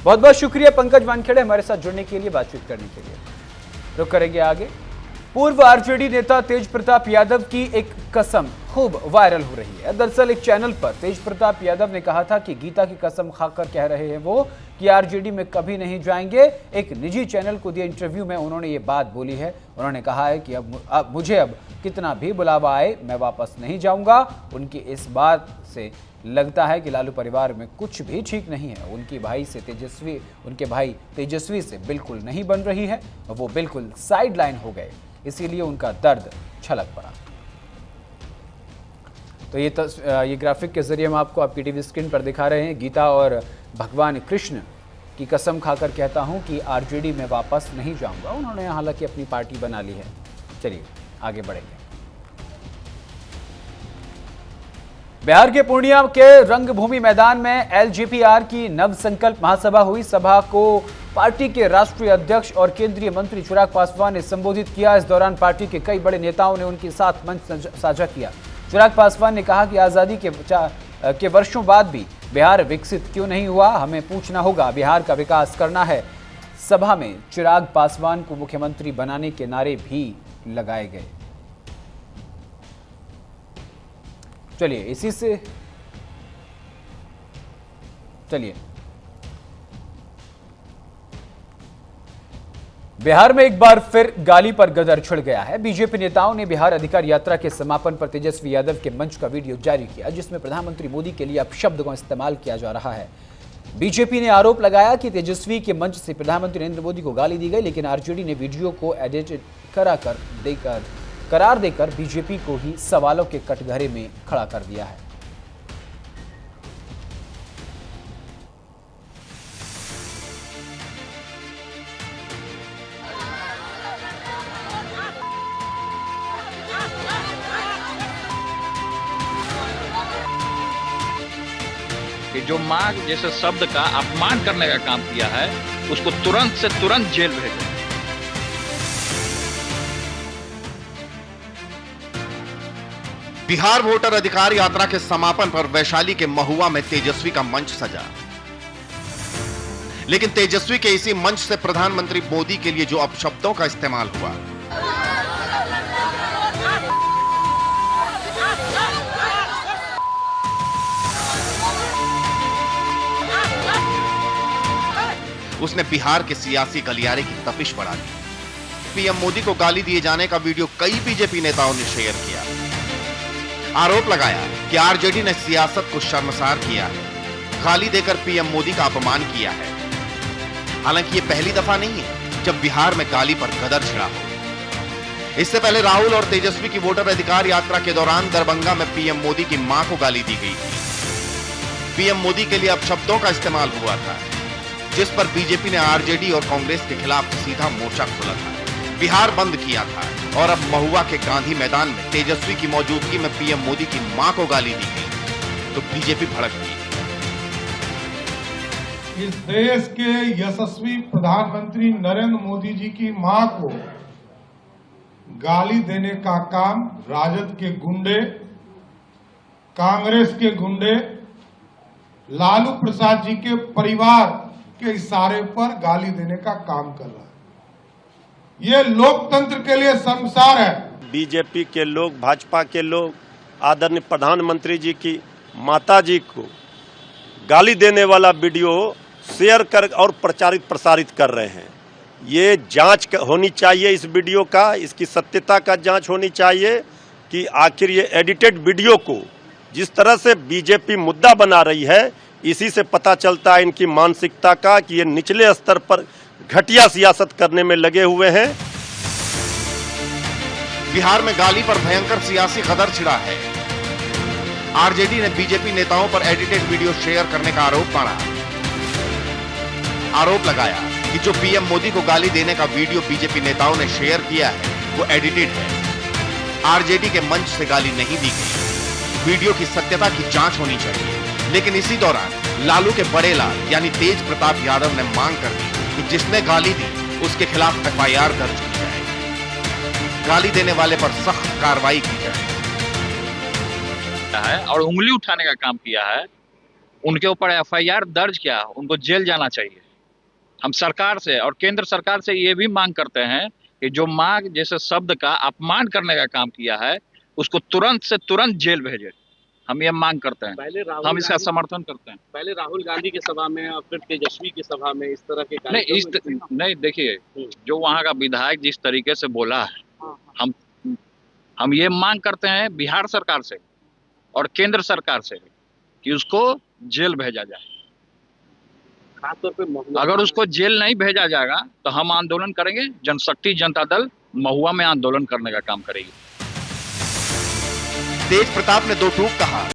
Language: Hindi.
बहुत बहुत शुक्रिया पंकज वानखेड़े हमारे साथ जुड़ने के लिए, बातचीत करने के लिए। रुक करेंगे आगे। पूर्व आरजेडी नेता तेज प्रताप यादव की एक कसम खूब वायरल हो रही है। दरअसल एक चैनल पर तेज प्रताप यादव ने कहा था कि गीता की कसम खाकर कह रहे हैं वो कि आरजेडी में कभी नहीं जाएंगे। एक निजी चैनल को दिए इंटरव्यू में उन्होंने ये बात बोली है। उन्होंने कहा है कि अब मुझे कितना भी बुलावा आए मैं वापस नहीं जाऊंगा। उनकी इस बात से लगता है कि लालू परिवार में कुछ भी ठीक नहीं है। उनके भाई तेजस्वी से बिल्कुल नहीं बन रही है, वो बिल्कुल साइडलाइन हो गए, इसीलिए उनका दर्द छलक पड़ा। तो ये ग्राफिक के जरिए हम आपको आपकी टीवी स्क्रीन पर दिखा रहे हैं। गीता और भगवान कृष्ण की कसम खाकर कहता हूं कि आरजेडी में वापस नहीं जाऊंगा। उन्होंने हालांकि अपनी पार्टी बना ली है। चलिए आगे बढ़ेंगे। बिहार के पूर्णिया के रंगभूमि मैदान में एलजेपीआर की नव संकल्प महासभा हुई। सभा को पार्टी के राष्ट्रीय अध्यक्ष और केंद्रीय मंत्री चिराग पासवान ने संबोधित किया। इस दौरान पार्टी के कई बड़े नेताओं ने उनके साथ मंच साझा किया। चिराग पासवान ने कहा कि आजादी के वर्षों बाद भी बिहार विकसित क्यों नहीं हुआ, हमें पूछना होगा, बिहार का विकास करना है। सभा में चिराग पासवान को मुख्यमंत्री बनाने के नारे भी लगाए गए। चलिए बिहार में एक बार फिर गाली पर गदर छिड़ गया है। बीजेपी नेताओं ने बिहार अधिकार यात्रा के समापन पर तेजस्वी यादव के मंच का वीडियो जारी किया, जिसमें प्रधानमंत्री मोदी के लिए अपशब्द का इस्तेमाल किया जा रहा है। बीजेपी ने आरोप लगाया कि तेजस्वी के मंच से प्रधानमंत्री नरेंद्र मोदी को गाली दी गई, लेकिन आरजेडी ने वीडियो को एडिट करार देकर बीजेपी को ही सवालों के कटघरे में खड़ा कर दिया है। कि जो मां जैसे शब्द का अपमान करने का काम किया है उसको तुरंत से तुरंत जेल भेजें। बिहार वोटर अधिकार यात्रा के समापन पर वैशाली के महुआ में तेजस्वी का मंच सजा, लेकिन तेजस्वी के इसी मंच से प्रधानमंत्री मोदी के लिए जो अपशब्दों का इस्तेमाल हुआ, उसने बिहार के सियासी गलियारे की तपिश बढ़ा दी। पीएम मोदी को गाली दिए जाने का वीडियो कई बीजेपी नेताओं ने शेयर किया। आरोप लगाया कि आरजेडी ने सियासत को शर्मसार किया है, गाली देकर पीएम मोदी का अपमान किया है। हालांकि यह पहली दफा नहीं है जब बिहार में गाली पर गदर छिड़ा हो। इससे पहले राहुल और तेजस्वी की वोटर अधिकार यात्रा के दौरान दरभंगा में पीएम मोदी की मां को गाली दी गई थी। पीएम मोदी के लिए अपशब्दों का इस्तेमाल हुआ था, जिस पर बीजेपी ने आरजेडी और कांग्रेस के खिलाफ सीधा मोर्चा खोला था, बिहार बंद किया था। और अब महुआ के गांधी मैदान में तेजस्वी की मौजूदगी में पीएम मोदी की मां को गाली दी गई तो बीजेपी भड़क गई। इस देश के यशस्वी प्रधानमंत्री नरेंद्र मोदी जी की मां को गाली देने का काम राजद के गुंडे, कांग्रेस के गुंडे, लालू प्रसाद जी के परिवार के इशारे पर गाली देने का काम कर रहा है। ये लोकतंत्र के लिए शर्मसार है। बीजेपी के लोग, भाजपा के लोग आदरणीय प्रधानमंत्री जी की माता जी को गाली देने वाला वीडियो शेयर कर और प्रसारित कर रहे हैं। ये जांच होनी चाहिए इस वीडियो का, इसकी सत्यता का जांच होनी चाहिए कि आखिर ये एडिटेड वीडियो को जिस तरह से बीजेपी मुद्दा बना रही है, इसी से पता चलता है इनकी मानसिकता का कि ये निचले स्तर पर घटिया सियासत करने में लगे हुए हैं। बिहार में गाली पर भयंकर सियासी गदर छिड़ा है। आरजेडी ने बीजेपी नेताओं पर एडिटेड वीडियो शेयर करने का आरोप लगाया कि जो पीएम मोदी को गाली देने का वीडियो बीजेपी नेताओं ने शेयर किया है वो एडिटेड है। आरजेडी के मंच से गाली नहीं दी गई। वीडियो की सत्यता की जांच होनी चाहिए। लेकिन इसी दौरान लालू के बड़े लाल यानी तेज प्रताप यादव ने मांग कर दी कि जिसने गाली दी उसके खिलाफ एफआईआर दर्ज की जाए, गाली देने वाले पर सख्त कार्रवाई की जाए। और उंगली उठाने का काम किया है, उनके ऊपर एफआईआर दर्ज किया, उनको जेल जाना चाहिए। हम सरकार से और केंद्र सरकार से ये भी मांग करते हैं कि जो माँ जैसे शब्द का अपमान करने का काम किया है उसको तुरंत से तुरंत जेल भेजे। हम ये मांग करते हैं, हम इसका समर्थन करते हैं। पहले राहुल गांधी की सभा में और फिर तेजस्वी की सभा में इस तरह के नहीं देखिए, जो वहाँ का विधायक जिस तरीके से बोला है, हम ये मांग करते हैं बिहार सरकार से और केंद्र सरकार से कि उसको जेल भेजा जाए। खासतौर पे अगर उसको जेल नहीं भेजा जाएगा तो हम आंदोलन करेंगे। जनशक्ति जनता दल महुआ में आंदोलन करने का काम करेगी। तेज प्रताप ने दो टूक कहा।